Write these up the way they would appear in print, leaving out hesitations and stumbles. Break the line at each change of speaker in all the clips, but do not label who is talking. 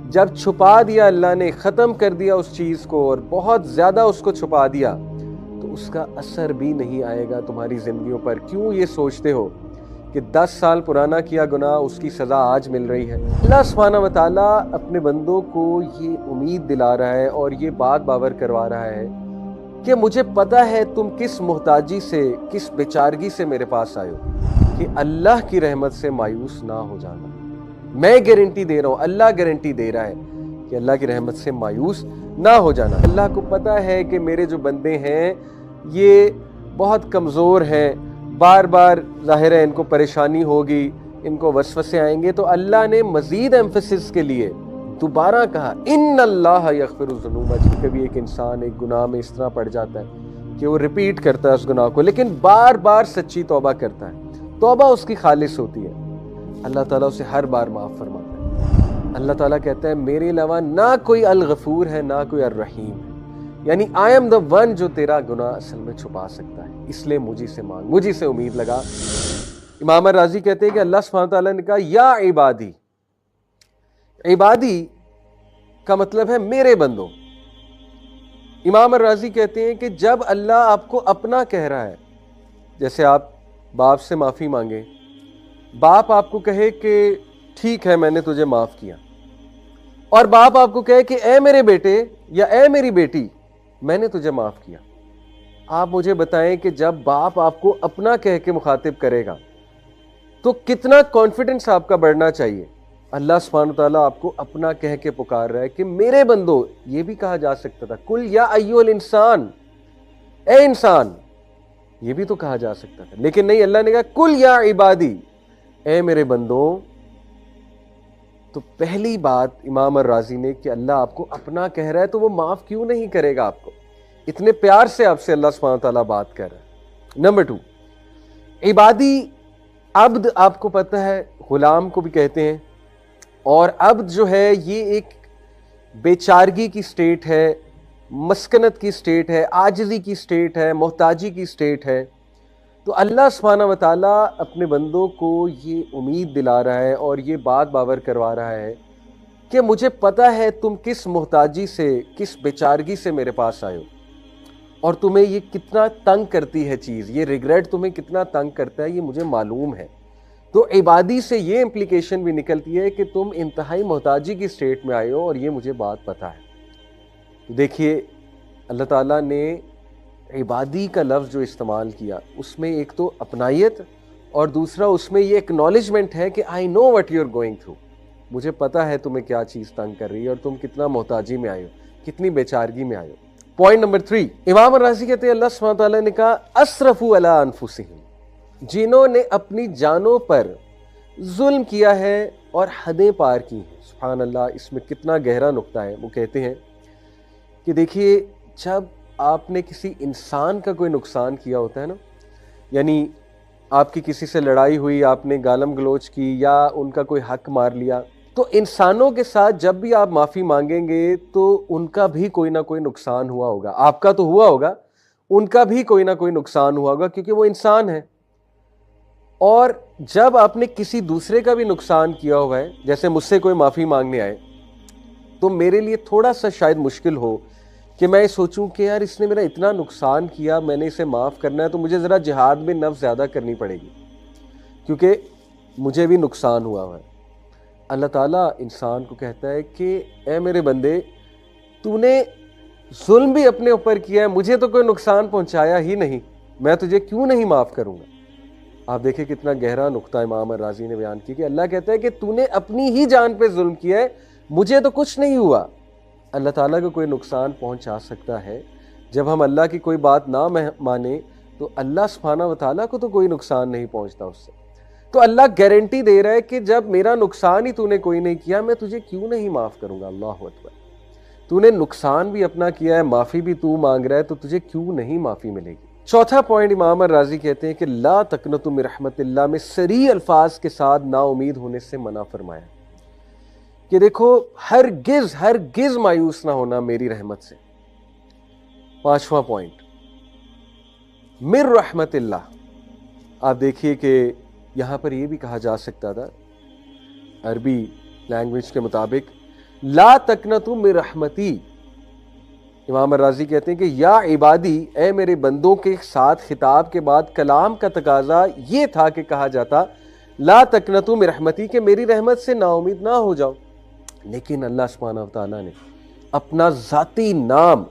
جب چھپا دیا اللہ نے، ختم کر دیا اس چیز کو اور بہت زیادہ اس کو چھپا دیا، تو اس کا اثر بھی نہیں آئے گا تمہاری زندگیوں پر۔ کیوں یہ سوچتے ہو کہ 10 سال پرانا کیا گناہ اس کی سزا آج مل رہی ہے؟ اللہ سبحانہ وتعالیٰ اپنے بندوں کو یہ امید دلا رہا ہے اور یہ بات باور کروا رہا ہے کہ مجھے پتا ہے تم کس محتاجی سے، کس بیچارگی سے میرے پاس آئے ہو، کہ اللہ کی رحمت سے مایوس نہ ہو جانا۔ میں گارنٹی دے رہا ہوں، اللہ گارنٹی دے رہا ہے کہ اللہ کی رحمت سے مایوس نہ ہو جانا۔ اللہ کو پتا ہے کہ میرے جو بندے ہیں یہ بہت کمزور ہیں، بار بار ظاہر ہے ان کو پریشانی ہوگی، ان کو وسوسے آئیں گے، تو اللہ نے مزید ایمفسس کے لیے دوبارہ کہا ان اللہ یغفر الذنوب۔ کبھی ایک انسان ایک گناہ میں اس طرح پڑ جاتا ہے کہ وہ ریپیٹ کرتا ہے اس گناہ کو، لیکن بار بار سچی توبہ کرتا ہے، توبہ اس کی خالص ہوتی ہے، اللہ تعالیٰ اسے ہر بار معاف فرماتا ہے۔ اللہ تعالیٰ کہتا ہے میرے علاوہ نہ کوئی الغفور ہے نہ کوئی الرحیم ہے، یعنی I am the one جو تیرا گناہ اصل میں چھپا سکتا ہے، اس لیے مجھے سے مانگ، مجھے سے امید لگا۔ امام الرازی کہتے ہیں کہ اللہ سبحانہ تعالیٰ نے کہا یا عبادی، عبادی کا مطلب ہے میرے بندوں۔ امام الرازی کہتے ہیں کہ جب اللہ آپ کو اپنا کہہ رہا ہے، جیسے آپ باپ سے معافی مانگیں، باپ آپ کو کہے کہ ٹھیک ہے میں نے تجھے معاف کیا، اور باپ آپ کو کہے کہ اے میرے بیٹے یا اے میری بیٹی میں نے تجھے معاف کیا، آپ مجھے بتائیں کہ جب باپ آپ کو اپنا کہہ کے مخاطب کرے گا تو کتنا کانفیڈنس آپ کا بڑھنا چاہیے۔ اللہ سبحانہ تعالیٰ آپ کو اپنا کہہ کے پکار رہا ہے کہ میرے بندو، یہ بھی کہا جا سکتا تھا کل یا ایھا الانسان، اے انسان، یہ بھی تو کہا جا سکتا تھا، لیکن نہیں، اللہ نے کہا کل یا عبادی، اے میرے بندوں۔ تو پہلی بات امام الرازی نے کہ اللہ آپ کو اپنا کہہ رہا ہے تو وہ معاف کیوں نہیں کرے گا آپ کو؟ اتنے پیار سے آپ سے اللہ سبحانہ تعالیٰ بات کر رہا ہے۔ نمبر 2، عبادی، عبد آپ کو پتہ ہے غلام کو بھی کہتے ہیں، اور عبد جو ہے یہ ایک بیچارگی کی سٹیٹ ہے، مسکنت کی سٹیٹ ہے، عاجزی کی سٹیٹ ہے، محتاجی کی سٹیٹ ہے۔ تو اللہ سبحانہ وتعالیٰ اپنے بندوں کو یہ امید دلا رہا ہے اور یہ بات باور کروا رہا ہے کہ مجھے پتا ہے تم کس محتاجی سے، کس بیچارگی سے میرے پاس آئے ہو، اور تمہیں یہ کتنا تنگ کرتی ہے چیز، یہ ریگریٹ تمہیں کتنا تنگ کرتا ہے، یہ مجھے معلوم ہے۔ تو عبادی سے یہ امپلیکیشن بھی نکلتی ہے کہ تم انتہائی محتاجی کی سٹیٹ میں آئے ہو اور یہ مجھے بات پتا ہے۔ دیکھیے اللہ تعالیٰ نے عبادی کا لفظ جو استعمال کیا اس میں ایک تو اپنائیت اور دوسرا اس میں یہ اکنالجمنٹ ہے کہ I know what you're going through، مجھے پتا ہے تمہیں کیا چیز تنگ کر رہی ہے اور تم کتنا محتاجی میں آئے ہو، کتنی بیچارگی میں آئے ہو۔ پوائنٹ نمبر 3، امام الرازی کہتے ہیں اللہ سبحانہ تعالیٰ نے کہا اسرفوا علی انفسہم، جنہوں نے اپنی جانوں پر ظلم کیا ہے اور حدیں پار کی ہیں۔ سبحان اللہ، اس میں کتنا گہرا نقطہ ہے۔ وہ کہتے ہیں کہ دیکھیے جب آپ نے کسی انسان کا کوئی نقصان کیا ہوتا ہے نا، یعنی آپ کی کسی سے لڑائی ہوئی، آپ نے گالم گلوچ کی یا ان کا کوئی حق مار لیا، تو انسانوں کے ساتھ جب بھی آپ معافی مانگیں گے تو ان کا بھی کوئی نہ کوئی نقصان ہوا ہوگا، آپ کا تو ہوا ہوگا، ان کا بھی کوئی نہ کوئی نقصان ہوا ہوگا، کیونکہ وہ انسان ہے۔ اور جب آپ نے کسی دوسرے کا بھی نقصان کیا ہوا ہے، جیسے مجھ سے کوئی معافی مانگنے آئے، تو میرے لیے تھوڑا سا شاید مشکل ہو کہ میں سوچوں کہ یار اس نے میرا اتنا نقصان کیا، میں نے اسے معاف کرنا ہے، تو مجھے ذرا جہاد میں نفس زیادہ کرنی پڑے گی، کیونکہ مجھے بھی نقصان ہوا ہے۔ اللہ تعالیٰ انسان کو کہتا ہے کہ اے میرے بندے، تو نے ظلم بھی اپنے اوپر کیا ہے، مجھے تو کوئی نقصان پہنچایا ہی نہیں، میں تجھے کیوں نہیں معاف کروں گا؟ آپ دیکھیں کتنا گہرا نقطہ امام الرازی نے بیان کیا کہ اللہ کہتا ہے کہ تو نے اپنی ہی جان پہ ظلم کیا ہے، مجھے تو کچھ نہیں ہوا۔ اللہ تعالیٰ کو کوئی نقصان پہنچا سکتا ہے، جب ہم اللہ کی کوئی بات نہ مانیں تو اللہ سبحانہ وتعالیٰ کو تو کوئی نقصان نہیں پہنچتا اس سے۔ تو اللہ گارنٹی دے رہا ہے کہ جب میرا نقصان ہی تو نے کوئی نہیں کیا، میں تجھے کیوں نہیں معاف کروں گا؟ اللہ اکبر، تو نے نقصان بھی اپنا کیا ہے، معافی بھی تو مانگ رہا ہے، تو تجھے کیوں نہیں معافی ملے گی؟ چوتھا پوائنٹ امام الرازی کہتے ہیں کہ لا تقنطوا من رحمت اللہ میں صریح الفاظ کے ساتھ نا امید ہونے سے منع فرمایا کہ دیکھو ہرگز مایوس نہ ہونا میری رحمت سے۔ پانچواں پوائنٹ من رحمت اللہ، آپ دیکھیے کہ یہاں پر یہ بھی کہا جا سکتا تھا عربی لینگویج کے مطابق لا تقنطوا من رحمتی، امام الرازی کہتے ہیں کہ یا عبادی، اے میرے بندوں کے ساتھ خطاب کے بعد کلام کا تقاضا یہ تھا کہ کہا جاتا لا تقنطوا من رحمتی، کہ میری رحمت سے نا امید نہ ہو جاؤ. لیکن اللہ سبحانہ وتعالیٰ نے اپنا ذاتی نام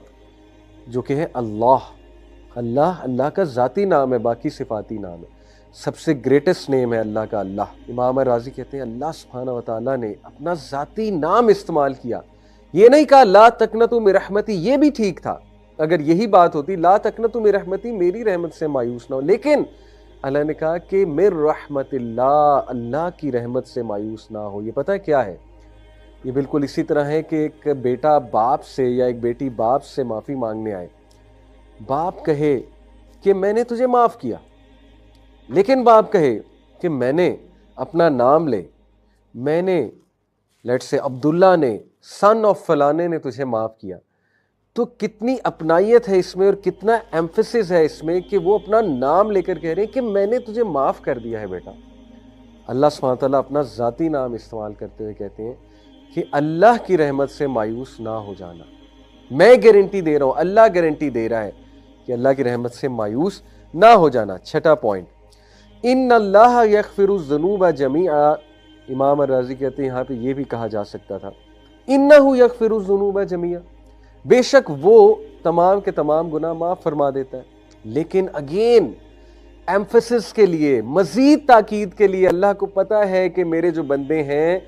جو کہ ہے اللہ کا ذاتی نام ہے، باقی صفاتی نام ہے، سب سے گریٹسٹ نیم ہے اللہ کا اللہ. امام الرازی کہتے ہیں اللہ سبحانہ وتعالیٰ نے اپنا ذاتی نام استعمال کیا، یہ نہیں کہا لا تقنطوا من رحمتی. یہ بھی ٹھیک تھا اگر یہی بات ہوتی لا تقنطوا من رحمتی، میری رحمت سے مایوس نہ ہو، لیکن اللہ نے کہا کہ من رحمت اللہ کی رحمت سے مایوس نہ ہو. یہ پتہ ہے کیا ہے؟ یہ بالکل اسی طرح ہے کہ ایک بیٹا باپ سے یا ایک بیٹی باپ سے معافی مانگنے آئے، باپ کہے کہ میں نے تجھے معاف کیا، لیکن باپ کہے کہ میں نے اپنا نام لے، میں نے لیٹ سے عبداللہ نے سن آف فلانے نے تجھے معاف کیا، تو کتنی اپنائیت ہے اس میں اور کتنا ایمفیسس ہے اس میں کہ وہ اپنا نام لے کر کہہ رہے ہیں کہ میں نے تجھے معاف کر دیا ہے بیٹا. اللہ سبحانہ تعالیٰ اپنا ذاتی نام استعمال کرتے ہوئے کہتے ہیں کہ اللہ کی رحمت سے مایوس نہ ہو جانا. میں گارنٹی دے رہا ہوں، اللہ گارنٹی دے رہا ہے کہ اللہ کی رحمت سے مایوس نہ ہو جانا. چھٹا پوائنٹ، ان اللہ یغفر الذنوب جمیعا. امام الرازی کہتے ہیں یہاں پہ یہ بھی کہا جا سکتا تھا انہ یغفر الذنوب جمیعا، بے شک وہ تمام کے تمام گناہ معاف فرما دیتا ہے. لیکن اگین ایمفیسس کے لیے، مزید تاکید کے لیے، اللہ کو پتہ ہے کہ میرے جو بندے ہیں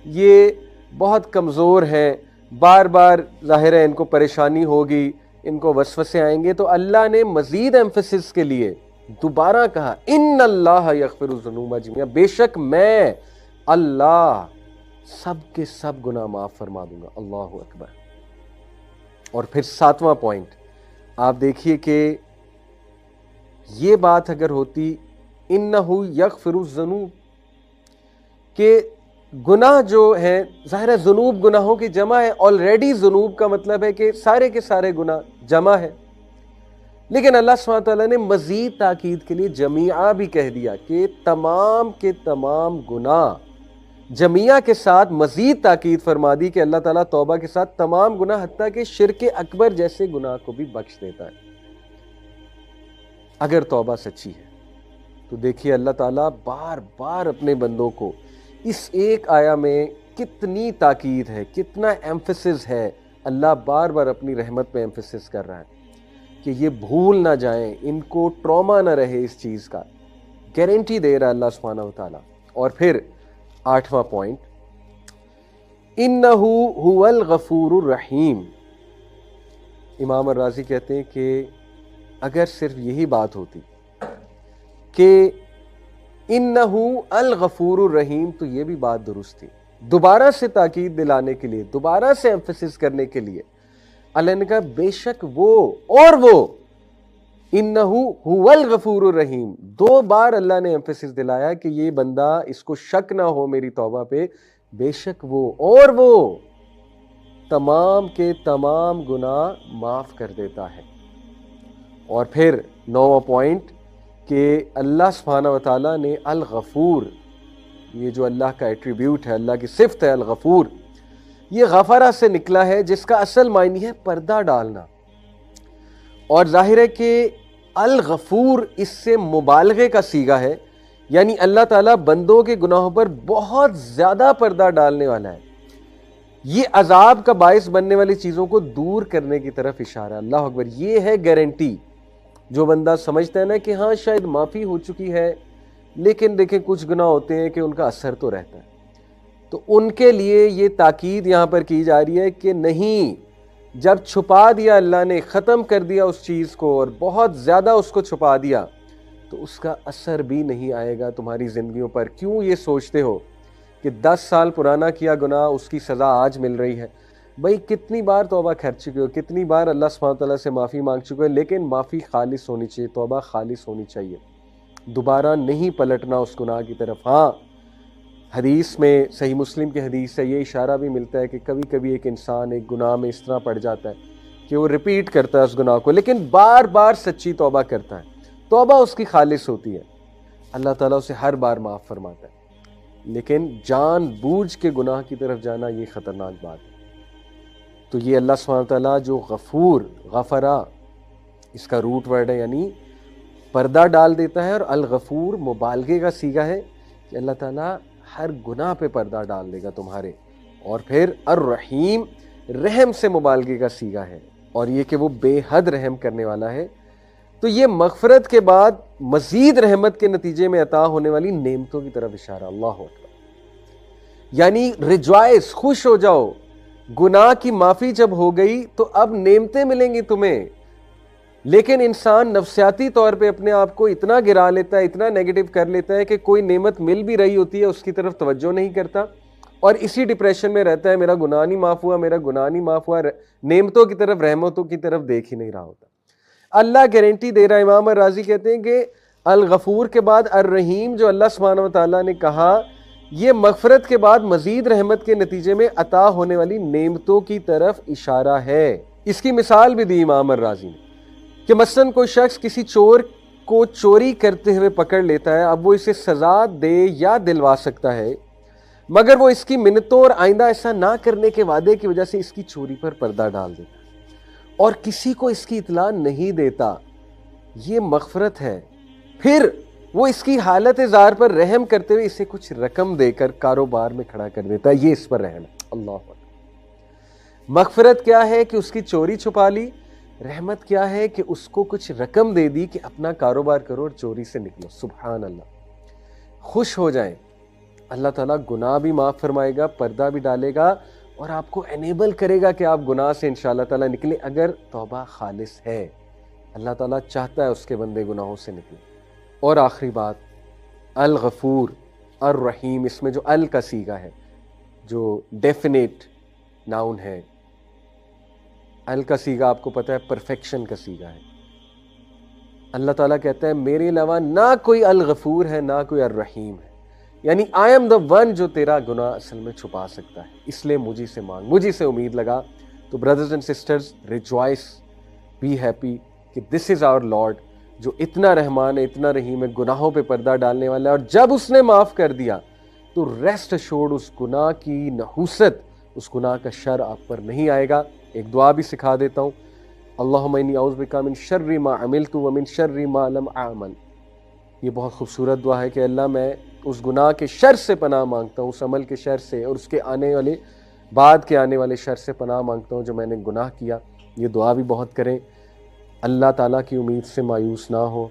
یہ بہت کمزور ہیں، بار بار ظاہر ہے ان کو پریشانی ہوگی، ان کو وسوسے آئیں گے، تو اللہ نے مزید ایمفیسس کے لیے دوبارہ کہا ان اللہ یغفر الذنوب جمیعا، بے شک میں اللہ سب کے سب گناہ معاف فرما دوں گا. اللہ اکبر. اور پھر ساتواں پوائنٹ آپ دیکھیے کہ یہ بات اگر ہوتی انہ یغفر الذنوب، کہ گناہ جو ہیں ظاہر ہے ذنوب گناہوں کی جمع ہے، آلریڈی ذنوب کا مطلب ہے کہ سارے کے سارے گناہ جمع ہے، لیکن اللہ سبحانہ تعالیٰ نے مزید تاکید کے لیے جمیعہ بھی کہہ دیا کہ تمام کے تمام گناہ، جمیعہ کے ساتھ مزید تاکید فرما دی کہ اللہ تعالیٰ توبہ کے ساتھ تمام گناہ حتیٰ کہ شرک اکبر جیسے گناہ کو بھی بخش دیتا ہے اگر توبہ سچی ہے. تو دیکھیے اللہ تعالیٰ بار بار اپنے بندوں کو اس ایک آیا میں کتنی تاکید ہے، کتنا ایمفیسس ہے. اللہ بار بار اپنی رحمت پہ ایمفیسس کر رہا ہے کہ یہ بھول نہ جائیں، ان کو ٹراما نہ رہے اس چیز کا، گارنٹی دے رہا ہے اللہ سبحانہ وتعالیٰ. اور پھر آٹھواں پوائنٹ، انہ هو الغفور الرحیم. امام الرازی کہتے ہیں کہ اگر صرف یہی بات ہوتی کہ انہ الغفور الرحیم تو یہ بھی بات درست تھی. دوبارہ سے تاکید دلانے کے لیے، دوبارہ سے ایمفیسس کرنے کے لیے اللہ نے کہا بے شک وہ اور وہ انہ هو الغفور الرحیم. دو بار اللہ نے ایمفیسس دلایا کہ یہ بندہ اس کو شک نہ ہو میری توبہ پہ، بے شک وہ اور وہ تمام کے تمام گناہ معاف کر دیتا ہے. اور پھر نوواں پوائنٹ کہ اللہ سبحانہ وتعالیٰ نے الغفور، یہ جو اللہ کا ایٹریبیوٹ ہے، اللہ کی صفت ہے الغفور، یہ غفرہ سے نکلا ہے جس کا اصل معنی ہے پردہ ڈالنا. اور ظاہر ہے کہ الغفور اس سے مبالغے کا صیغہ ہے، یعنی اللہ تعالیٰ بندوں کے گناہوں پر بہت زیادہ پردہ ڈالنے والا ہے. یہ عذاب کا باعث بننے والی چیزوں کو دور کرنے کی طرف اشارہ. اللہ اکبر. یہ ہے گارنٹی. جو بندہ سمجھتا ہے نا کہ ہاں شاید معافی ہو چکی ہے، لیکن دیکھیں کچھ گناہ ہوتے ہیں کہ ان کا اثر تو رہتا ہے، تو ان کے لیے یہ تاکید یہاں پر کی جا رہی ہے کہ نہیں، جب چھپا دیا اللہ نے، ختم کر دیا اس چیز کو اور بہت زیادہ اس کو چھپا دیا، تو اس کا اثر بھی نہیں آئے گا تمہاری زندگیوں پر. کیوں یہ سوچتے ہو کہ 10 سال پرانا کیا گناہ اس کی سزا آج مل رہی ہے؟ بھائی کتنی بار توبہ کر چکے ہو، کتنی بار اللہ سبحانہ تعالیٰ سے معافی مانگ چکے ہو، لیکن معافی خالص ہونی چاہیے، توبہ خالص ہونی چاہیے، دوبارہ نہیں پلٹنا اس گناہ کی طرف. ہاں حدیث میں، صحیح مسلم کی حدیث ہے، یہ اشارہ بھی ملتا ہے کہ کبھی کبھی ایک انسان ایک گناہ میں اس طرح پڑ جاتا ہے کہ وہ ریپیٹ کرتا ہے اس گناہ کو، لیکن بار بار سچی توبہ کرتا ہے، توبہ اس کی خالص ہوتی ہے، اللہ تعالیٰ اسے ہر بار معاف فرماتا ہے. لیکن جان بوجھ کے گناہ کی طرف جانا یہ خطرناک بات ہے. تو یہ اللہ سبحانہ تعالیٰ جو غفور، غفرا اس کا روٹ ورڈ ہے، یعنی پردہ ڈال دیتا ہے، اور الغفور مبالغے کا صیغہ ہے کہ اللہ تعالیٰ ہر گناہ پہ پردہ ڈال دے گا تمہارے، اور پھر الرحیم رحم سے مبالغے کا صیغہ ہے، اور یہ کہ وہ بے حد رحم کرنے والا ہے۔ تو یہ مغفرت کے بعد مزید رحمت کے نتیجے میں عطا ہونے والی نعمتوں کی طرف اشارہ، اللہ اکبر، یعنی ریجوائس، خوش ہو جاؤ، گناہ کی معافی جب ہو گئی تو اب نعمتیں ملیں گی تمہیں۔ لیکن انسان نفسیاتی طور پہ اپنے آپ کو اتنا گرا لیتا ہے، اتنا نیگیٹو کر لیتا ہے کہ کوئی نعمت مل بھی رہی ہوتی ہے اس کی طرف توجہ نہیں کرتا، اور اسی ڈپریشن میں رہتا ہے، میرا گناہ نہیں معاف ہوا، میرا گناہ نہیں معاف ہوا، نعمتوں کی طرف، رحمتوں کی طرف دیکھ ہی نہیں رہا ہوتا۔ اللہ گارنٹی دے رہا ہے، امام الرازی کہتے ہیں کہ الغفور کے بعد الرحیم جو اللہ سبحانہ و تعالیٰ نے کہا، یہ مغفرت کے بعد مزید رحمت کے نتیجے میں عطا ہونے والی نعمتوں کی طرف اشارہ ہے۔ اس کی مثال بھی دی امام الرازی نے کہ مثلاً کوئی شخص کسی چور کو چوری کرتے ہوئے پکڑ لیتا ہے، اب وہ اسے سزا دے یا دلوا سکتا ہے، مگر وہ اس کی منتوں اور آئندہ ایسا نہ کرنے کے وعدے کی وجہ سے اس کی چوری پر پردہ ڈال دیتا ہے اور کسی کو اس کی اطلاع نہیں دیتا۔ یہ مغفرت ہے۔ پھر وہ اس کی حالت زار پر رحم کرتے ہوئے اسے کچھ رقم دے کر کاروبار میں کھڑا کر دیتا ہے، یہ اس پر رحم ہے۔ اللہ اکبر۔ مغفرت کیا ہے کہ اس کی چوری چھپا لی، رحمت کیا ہے کہ اس کو کچھ رقم دے دی کہ اپنا کاروبار کرو اور چوری سے نکلو۔ سبحان اللہ۔ خوش ہو جائیں، اللہ تعالیٰ گناہ بھی معاف فرمائے گا، پردہ بھی ڈالے گا، اور آپ کو انیبل کرے گا کہ آپ گناہ سے انشاءاللہ تعالیٰ نکلیں اگر توبہ خالص ہے۔ اللہ تعالیٰ چاہتا ہے اس کے بندے گناہوں سے نکلیں۔ اور آخری بات، الغفور الرحیم، اس میں جو ال کا صیغہ ہے، جو ڈیفینیٹ ناؤن ہے، ال کا صیغہ آپ کو پتہ ہے پرفیکشن کا صیغہ ہے۔ اللہ تعالیٰ کہتا ہے میرے علاوہ نہ کوئی الغفور ہے، نہ کوئی الرحیم ہے، یعنی آئی ایم دا ون جو تیرا گناہ اصل میں چھپا سکتا ہے، اس لیے مجھے سے مانگ، مجھے سے امید لگا۔ تو brothers and sisters, rejoice, be happy کہ دس از آور لارڈ جو اتنا رحمان ہے، اتنا رحیم ہے، گناہوں پہ پردہ ڈالنے والا ہے، اور جب اس نے معاف کر دیا تو ریسٹ اشورڈ اس گناہ کی نحوست، اس گناہ کا شر آپ پر نہیں آئے گا۔ ایک دعا بھی سکھا دیتا ہوں، اللہم انی اعوذ بک من شر ما عملت ومن شر ما لم اعمل۔ یہ بہت خوبصورت دعا ہے کہ اللہ میں اس گناہ کے شر سے پناہ مانگتا ہوں، اس عمل کے شر سے، اور اس کے آنے والے بعد کے آنے والے شر سے پناہ مانگتا ہوں جو میں نے گناہ کیا۔ یہ دعا بھی بہت کریں۔ اللہ تعالیٰ کی امید سے مایوس نہ ہو۔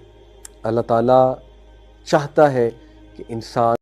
اللہ تعالیٰ چاہتا ہے کہ انسان